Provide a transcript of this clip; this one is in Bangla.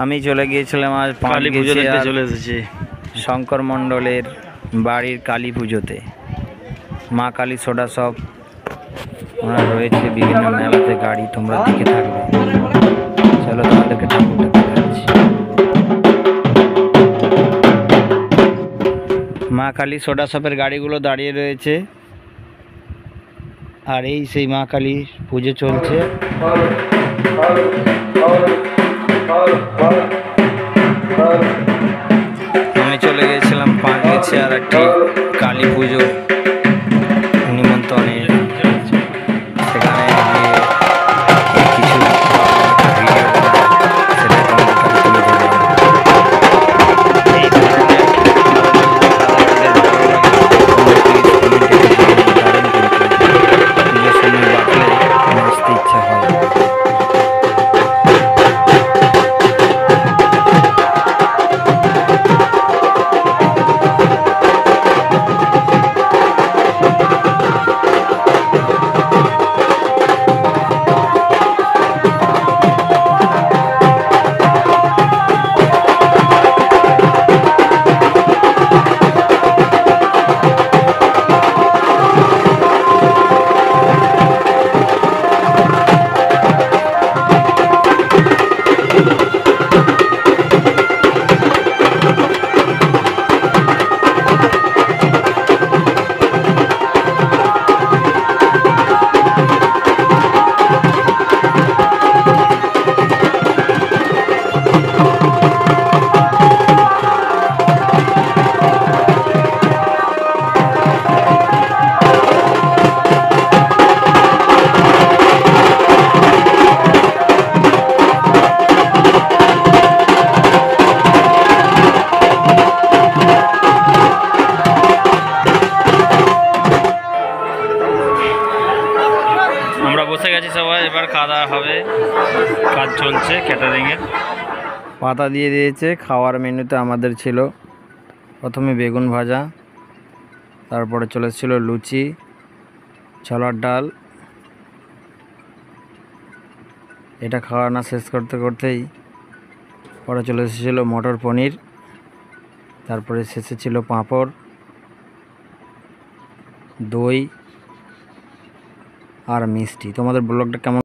আমি চলে গিয়েছিলাম আজ কালী পুজো দেখতে চলে এসেছি শঙ্কর মণ্ডলের বাড়ির কালী পুজোতে। মা কালী সোডা শপ ওনার রয়েছে বিভিন্ন মেলাতে গাড়ি, তোমরা দেখে থাকবে। চলো তোমাদেরকে ঠাকুরটা দেখাচ্ছি। মা কালী সোডা শপের গাড়িগুলো দাঁড়িয়ে রয়েছে, আর এই সেই মা কালী পুজো চলছে। আমি চলে গিয়েছিলাম পাঁচগেছে আর একটি কালী পুজো নিমন্ত্রণে, সেখানে গিয়ে কিছু ভিডিও সেটা তোমাদের তুলে ধরলাম। এই ধরনের পুজোর সময় বাঁচলে নাচতে ইচ্ছা হয়। আমরা বসে গেছি সবাই, এবার খাওয়া দাওয়া হবে, কাজ চলছে ক্যাটারিংয়ের। পাতা দিয়ে দিয়েছে। খাওয়ার মেনুতে আমাদের ছিল প্রথমে বেগুন ভাজা, তারপরে চলে এসেছিল লুচি, ছোলার ডাল। এটা খাওয়া না শেষ করতে করতেই পরে চলে এসেছিলো মটর পনির, তারপরে শেষে ছিল পাঁপড়, দই আর মিষ্টি। তোমাদের ব্লগটা কেমন